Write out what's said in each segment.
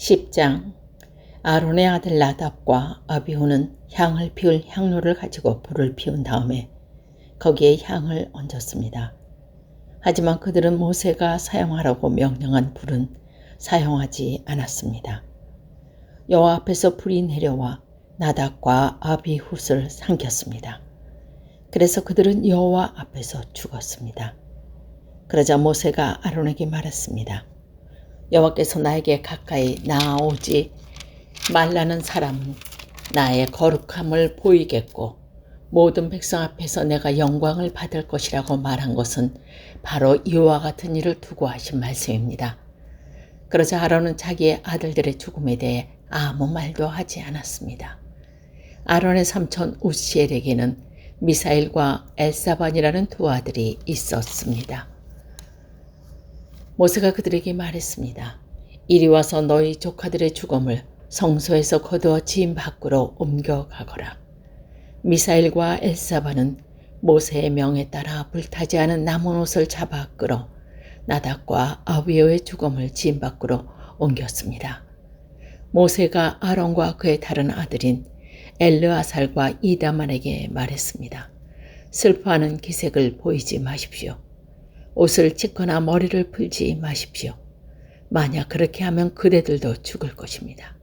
10장. 아론의 아들 나답과 아비후는 향을 피울 향로를 가지고 불을 피운 다음에 거기에 향을 얹었습니다. 하지만 그들은 모세가 사용하라고 명령한 불은 사용하지 않았습니다. 여호와 앞에서 불이 내려와 나답과 아비훗을 삼켰습니다. 그래서 그들은 여호와 앞에서 죽었습니다. 그러자 모세가 아론에게 말했습니다. 여호와께서 나에게 가까이 나아오지 말라는 사람은 나의 거룩함을 보이겠고 모든 백성 앞에서 내가 영광을 받을 것이라고 말한 것은 바로 이와 같은 일을 두고 하신 말씀입니다. 그러자 아론은 자기의 아들들의 죽음에 대해 아무 말도 하지 않았습니다. 아론의 삼촌 우시엘에게는 미사엘과 엘사반이라는 두 아들이 있었습니다. 모세가 그들에게 말했습니다. 이리 와서 너희 조카들의 죽음을 성소에서 거두어 진 밖으로 옮겨가거라. 미사엘과 엘사반은 모세의 명에 따라 불타지 않은 남은 옷을 잡아 끌어 나답과 아비후의 죽음을 진 밖으로 옮겼습니다. 모세가 아론과 그의 다른 아들인 엘르아살과 이다만에게 말했습니다. 슬퍼하는 기색을 보이지 마십시오. 옷을 찢거나 머리를 풀지 마십시오. 만약 그렇게 하면 그대들도 죽을 것입니다.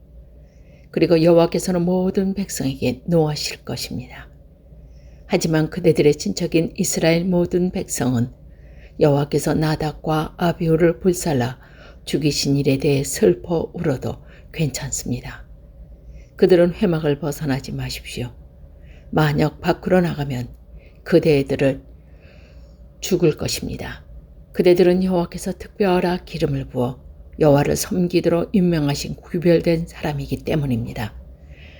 그리고 여호와께서는 모든 백성에게 노하실 것입니다. 하지만 그대들의 친척인 이스라엘 모든 백성은 여호와께서 나답과 아비후를 불살라 죽이신 일에 대해 슬퍼 울어도 괜찮습니다. 그들은 회막을 벗어나지 마십시오. 만약 밖으로 나가면 그대들을 죽을 것입니다. 그대들은 여호와께서 특별한 기름을 부어 여호와를 섬기도록 임명하신 구별된 사람이기 때문입니다.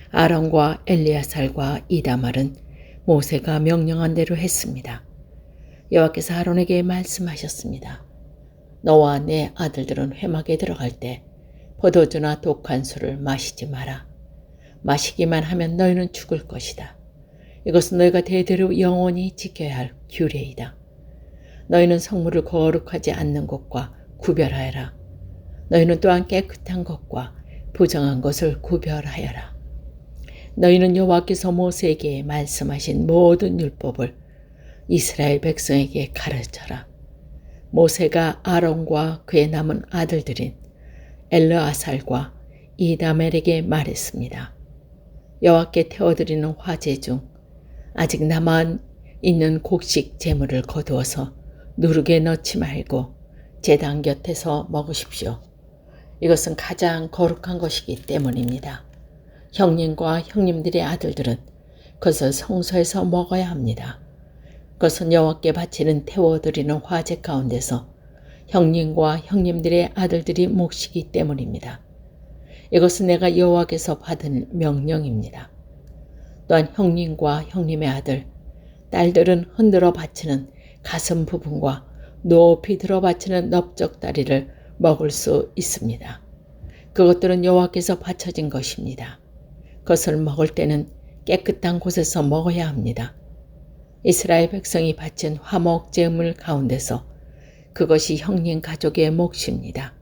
아론과 엘리야살과 이다말은 모세가 명령한 대로 했습니다. 여호와께서 아론에게 말씀하셨습니다. 너와 내 아들들은 회막에 들어갈 때 포도주나 독한 술을 마시지 마라. 마시기만 하면 너희는 죽을 것이다. 이것은 너희가 대대로 영원히 지켜야 할 규례이다. 너희는 성물을 거룩하지 않는 것과 구별하여라. 너희는 또한 깨끗한 것과 부정한 것을 구별하여라. 너희는 여호와께서 모세에게 말씀하신 모든 율법을 이스라엘 백성에게 가르쳐라. 모세가 아론과 그의 남은 아들들인 엘르아살과 이다멜에게 말했습니다. 여호와께 태워드리는 화제 중 아직 남아 있는 곡식 제물을 거두어서 누룩에 넣지 말고 제단 곁에서 먹으십시오. 이것은 가장 거룩한 것이기 때문입니다. 형님과 형님들의 아들들은 그것을 성소에서 먹어야 합니다. 그것은 여호와께 바치는 태워드리는 화제 가운데서 형님과 형님들의 아들들이 몫이기 때문입니다. 이것은 내가 여호와께서 받은 명령입니다. 또한 형님과 형님의 아들, 딸들은 흔들어 바치는 가슴 부분과 높이 들어 바치는 넓적다리를 먹을 수 있습니다. 그것들은 여호와께서 바쳐진 것입니다. 그것을 먹을 때는 깨끗한 곳에서 먹어야 합니다. 이스라엘 백성이 바친 화목 제물 가운데서 그것이 형님 가족의 몫입니다.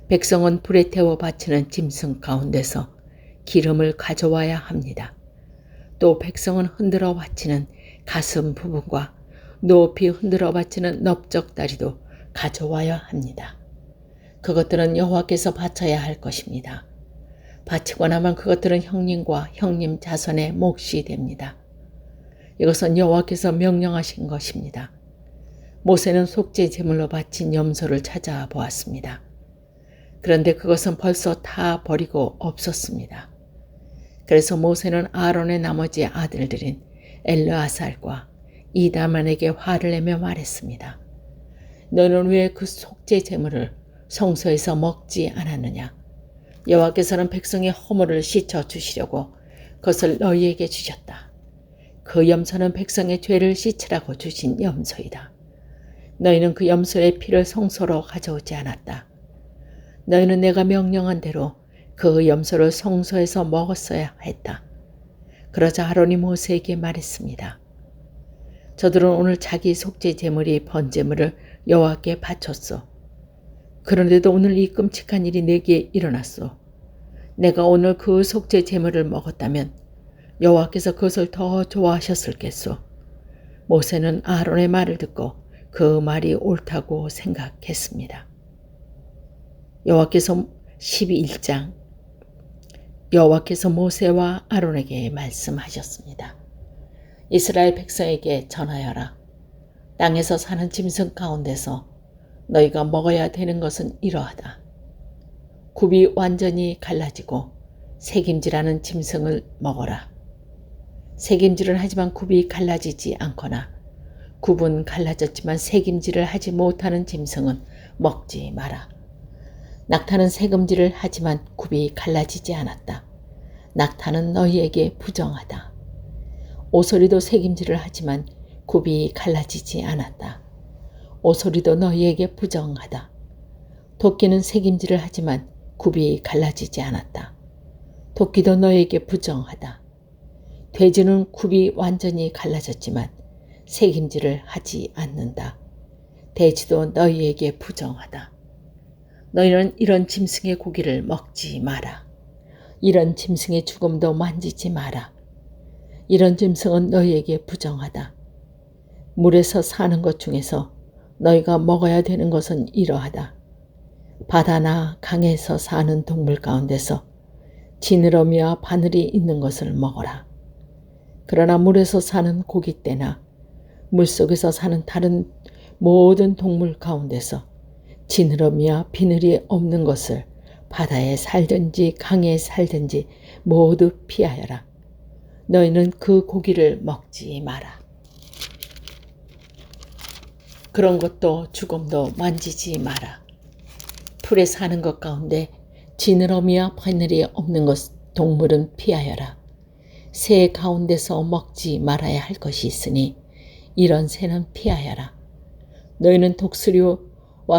백성은 불에 태워 바치는 짐승 가운데서 기름을 가져와야 합니다. 또 백성은 흔들어 바치는 가슴 부분과 높이 흔들어 바치는 넓적다리도 가져와야 합니다. 그것들은 여호와께서 바쳐야 할 것입니다. 바치고 나면 그것들은 형님과 형님 자손의 몫이 됩니다. 이것은 여호와께서 명령하신 것입니다. 모세는 속죄 제물로 바친 염소를 찾아보았습니다. 그런데 그것은 벌써 다 버리고 없었습니다. 그래서 모세는 아론의 나머지 아들들인 엘르아살과 이다만에게 화를 내며 말했습니다. 너는 왜 그 속죄 제물을 성소에서 먹지 않았느냐? 여호와께서는 백성의 허물을 씻어 주시려고 그것을 너희에게 주셨다. 그 염소는 백성의 죄를 씻으라고 주신 염소이다. 너희는 그 염소의 피를 성소로 가져오지 않았다. 너희는 내가 명령한 대로 그 염소를 성소에서 먹었어야 했다. 그러자 아론이 모세에게 말했습니다. 저들은 오늘 자기 속죄 제물이 번제물을 여호와께 바쳤소. 그런데도 오늘 이 끔찍한 일이 내게 일어났소. 내가 오늘 그 속죄 제물을 먹었다면 여호와께서 그것을 더 좋아하셨을겠소. 모세는 아론의 말을 듣고 그 말이 옳다고 생각했습니다. 여호와께서 12장 여호와께서 모세와 아론에게 말씀하셨습니다. 이스라엘 백성에게 전하여라. 땅에서 사는 짐승 가운데서 너희가 먹어야 되는 것은 이러하다. 굽이 완전히 갈라지고 새김질하는 짐승을 먹어라. 새김질은 하지만 굽이 갈라지지 않거나 굽은 갈라졌지만 새김질을 하지 못하는 짐승은 먹지 마라. 낙타는 새김질을 하지만 굽이 갈라지지 않았다. 낙타는 너희에게 부정하다. 오소리도 새김질을 하지만 굽이 갈라지지 않았다. 오소리도 너희에게 부정하다. 토끼는 새김질을 하지만 굽이 갈라지지 않았다. 토끼도 너희에게 부정하다. 돼지는 굽이 완전히 갈라졌지만 새김질을 하지 않는다. 돼지도 너희에게 부정하다. 너희는 이런 짐승의 고기를 먹지 마라. 이런 짐승의 죽음도 만지지 마라. 이런 짐승은 너희에게 부정하다. 물에서 사는 것 중에서 너희가 먹어야 되는 것은 이러하다. 바다나 강에서 사는 동물 가운데서 지느러미와 바늘이 있는 것을 먹어라. 그러나 물에서 사는 고깃대나 물속에서 사는 다른 모든 동물 가운데서 지느러미와 비늘이 없는 것을 바다에 살든지 강에 살든지 모두 피하여라. 너희는 그 고기를 먹지 마라. 그런 것도 죽음도 만지지 마라. 풀에 사는 것 가운데 지느러미와 바늘이 없는 것 동물은 피하여라. 새 가운데서 먹지 말아야 할 것이 있으니 이런 새는 피하여라. 너희는 독수리와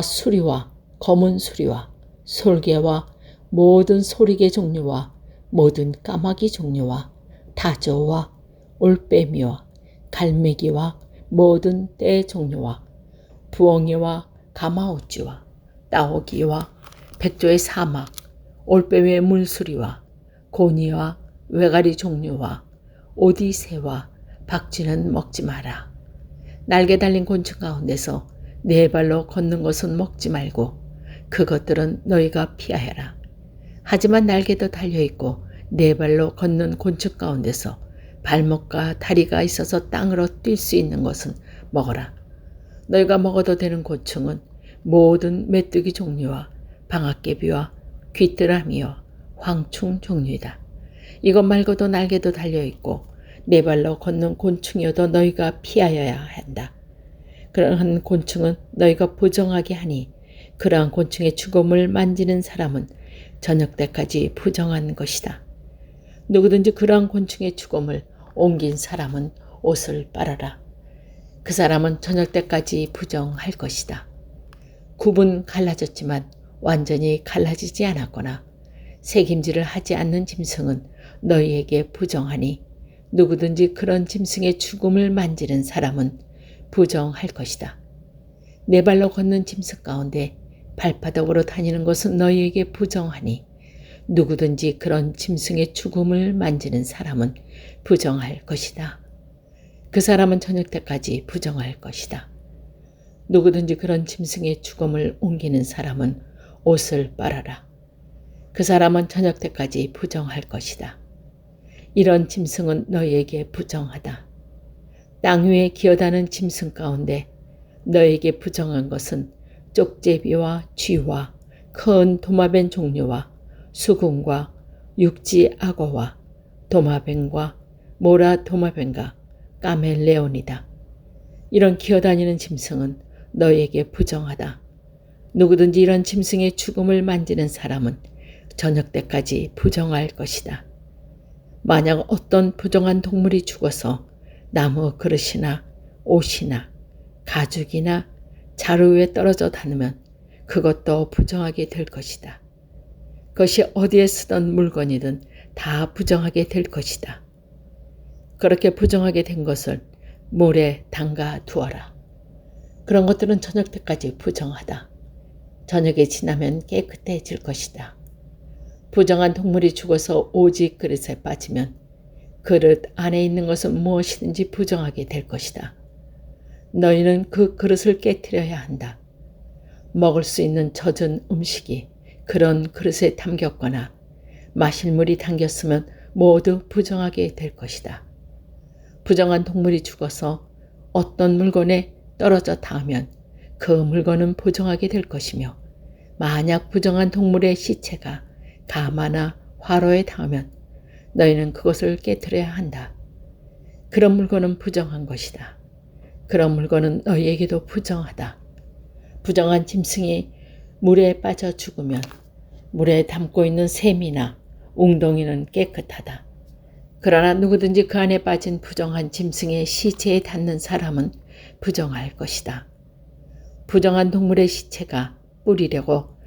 수리와 검은 수리와 솔개와 모든 소리개 종류와 모든 까마귀 종류와 다저와 올빼미와 갈매기와 모든 떼 종류와 부엉이와 가마우쥐와 따오기와 백조의 사막, 올빼미의 물수리와 고니와 외가리 종류와 오디새와 박쥐는 먹지 마라. 날개 달린 곤충 가운데서 네 발로 걷는 것은 먹지 말고 그것들은 너희가 피하여라. 하지만 날개도 달려있고 네 발로 걷는 곤충 가운데서 발목과 다리가 있어서 땅으로 뛸 수 있는 것은 먹어라. 너희가 먹어도 되는 곤충은 모든 메뚜기 종류와 방앗개비와 귀뚜라미와 황충 종류이다. 이것 말고도 날개도 달려있고 네 발로 걷는 곤충이어도 너희가 피하여야 한다. 그러한 곤충은 너희가 부정하게 하니 그러한 곤충의 죽음을 만지는 사람은 저녁 때까지 부정한 것이다. 누구든지 그러한 곤충의 죽음을 옮긴 사람은 옷을 빨아라. 그 사람은 저녁 때까지 부정할 것이다. 굽은 갈라졌지만 완전히 갈라지지 않았거나 새김질을 하지 않는 짐승은 너희에게 부정하니 누구든지 그런 짐승의 죽음을 만지는 사람은 부정할 것이다. 네 발로 걷는 짐승 가운데 발바닥으로 다니는 것은 너희에게 부정하니 누구든지 그런 짐승의 죽음을 만지는 사람은 부정할 것이다. 그 사람은 저녁 때까지 부정할 것이다. 누구든지 그런 짐승의 죽음을 옮기는 사람은 옷을 빨아라. 그 사람은 저녁 때까지 부정할 것이다. 이런 짐승은 너희에게 부정하다. 땅 위에 기어다는 짐승 가운데 너희에게 부정한 것은 쪽제비와 쥐와 큰 도마뱀 종류와 수금과 육지 악어와 도마뱀과 모라 도마뱀과 까멜레온이다. 이런 기어다니는 짐승은 너희에게 부정하다. 누구든지 이런 짐승의 죽음을 만지는 사람은 저녁 때까지 부정할 것이다. 만약 어떤 부정한 동물이 죽어서 나무 그릇이나 옷이나 가죽이나 자루 위에 떨어져 닿으면 그것도 부정하게 될 것이다. 그것이 어디에 쓰던 물건이든 다 부정하게 될 것이다. 그렇게 부정하게 된 것을 물에 담가 두어라. 그런 것들은 저녁 때까지 부정하다. 저녁에 지나면 깨끗해질 것이다. 부정한 동물이 죽어서 오직 그릇에 빠지면 그릇 안에 있는 것은 무엇이든지 부정하게 될 것이다. 너희는 그 그릇을 깨트려야 한다. 먹을 수 있는 젖은 음식이 그런 그릇에 담겼거나 마실 물이 담겼으면 모두 부정하게 될 것이다. 부정한 동물이 죽어서 어떤 물건에 떨어져 닿으면 그 물건은 부정하게 될 것이며 만약 부정한 동물의 시체가 가마나 화로에 닿으면 너희는 그것을 깨트려야 한다. 그런 물건은 부정한 것이다. 그런 물건은 너희에게도 부정하다. 부정한 짐승이 물에 빠져 죽으면 물에 담고 있는 샘이나 웅덩이는 깨끗하다. 그러나 누구든지 그 안에 빠진 부정한 짐승의 시체에 닿는 사람은 부정할 것이다. 부정한 동물의 시체가 뿌리려고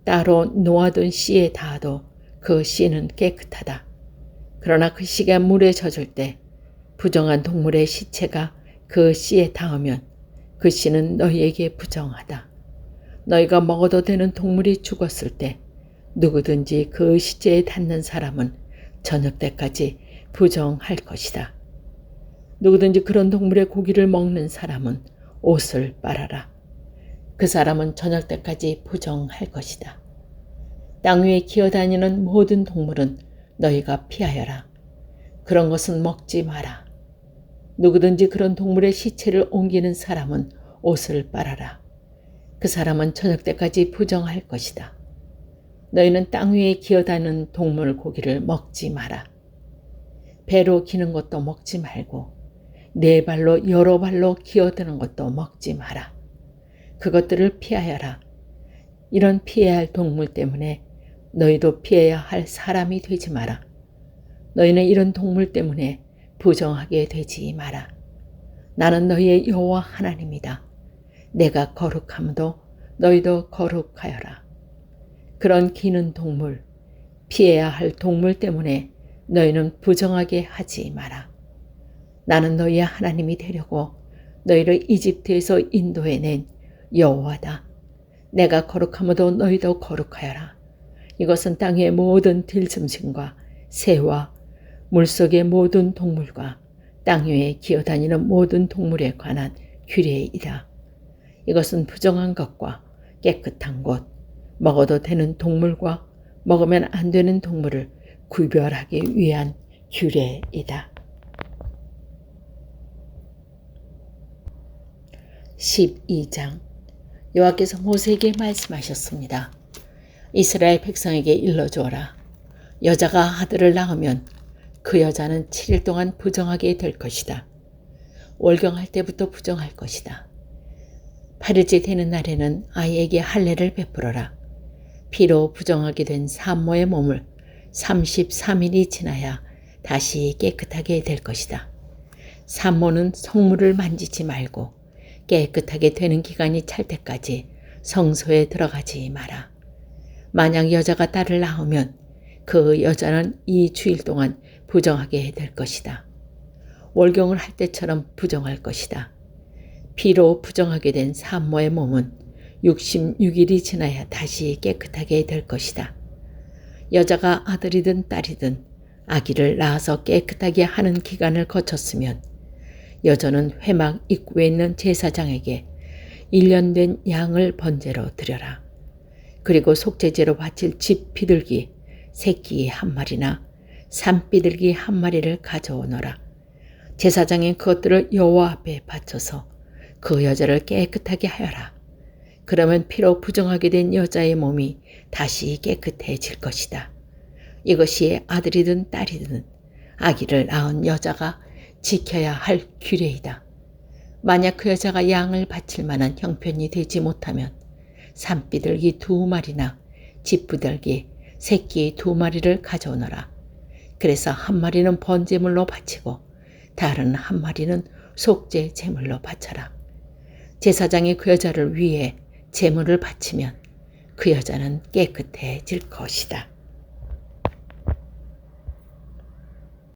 따로 놓아둔 씨에 닿아도 그 씨는 깨끗하다. 그러나 그 씨가 물에 젖을 때 부정한 동물의 시체가 그 씨에 닿으면 그 씨는 너희에게 부정하다. 너희가 먹어도 되는 동물이 죽었을 때 누구든지 그 시체에 닿는 사람은 저녁 때까지 부정할 것이다. 누구든지 그런 동물의 고기를 먹는 사람은 옷을 빨아라. 그 사람은 저녁 때까지 부정할 것이다. 땅 위에 기어다니는 모든 동물은 너희가 피하여라. 그런 것은 먹지 마라. 누구든지 그런 동물의 시체를 옮기는 사람은 옷을 빨아라. 그 사람은 저녁 때까지 부정할 것이다. 너희는 땅 위에 기어다니는 동물 고기를 먹지 마라. 배로 기는 것도 먹지 말고 네 발로 여러 발로 기어드는 것도 먹지 마라. 그것들을 피하여라. 이런 피해야 할 동물 때문에 너희도 피해야 할 사람이 되지 마라. 너희는 이런 동물 때문에 부정하게 되지 마라. 나는 너희의 여호와 하나님이다. 내가 거룩함도 너희도 거룩하여라. 그런 기는 동물, 피해야 할 동물 때문에 너희는 부정하게 하지 마라. 나는 너희의 하나님이 되려고 너희를 이집트에서 인도해낸 여호와다. 내가 거룩함도 너희도 거룩하여라. 이것은 땅의 모든 들짐승과 새와 물속의 모든 동물과 땅 위에 기어다니는 모든 동물에 관한 규례이다. 이것은 부정한 것과 깨끗한 것, 먹어도 되는 동물과 먹으면 안 되는 동물을 구별하기 위한 규례이다. 12장 여호와께서 모세에게 말씀하셨습니다. 이스라엘 백성에게 일러주어라. 여자가 아들을 낳으면 그 여자는 7일 동안 부정하게 될 것이다. 월경할 때부터 부정할 것이다. 8일째 되는 날에는 아이에게 할례를 베풀어라. 피로 부정하게 된 산모의 몸을 33일이 지나야 다시 깨끗하게 될 것이다. 산모는 성물을 만지지 말고 깨끗하게 되는 기간이 찰 때까지 성소에 들어가지 마라. 만약 여자가 딸을 낳으면 그 여자는 이 주일 동안 부정하게 될 것이다. 월경을 할 때처럼 부정할 것이다. 피로 부정하게 된 산모의 몸은 66일이 지나야 다시 깨끗하게 될 것이다. 여자가 아들이든 딸이든 아기를 낳아서 깨끗하게 하는 기간을 거쳤으면 여자는 회막 입구에 있는 제사장에게 1년 된 양을 번제로 드려라. 그리고 속죄제로 바칠 집 비둘기 새끼 한 마리나 산비둘기 한 마리를 가져오너라. 제사장이 그것들을 여호와 앞에 바쳐서 그 여자를 깨끗하게 하여라. 그러면 피로 부정하게 된 여자의 몸이 다시 깨끗해질 것이다. 이것이 아들이든 딸이든 아기를 낳은 여자가 지켜야 할 규례이다. 만약 그 여자가 양을 바칠 만한 형편이 되지 못하면 산비둘기 2마리나 집비둘기 새끼 2마리를 가져오너라. 그래서 한 마리는 번제물로 바치고 다른 한 마리는 속죄 제물로 바쳐라. 제사장이 그 여자를 위해 제물을 바치면 그 여자는 깨끗해질 것이다.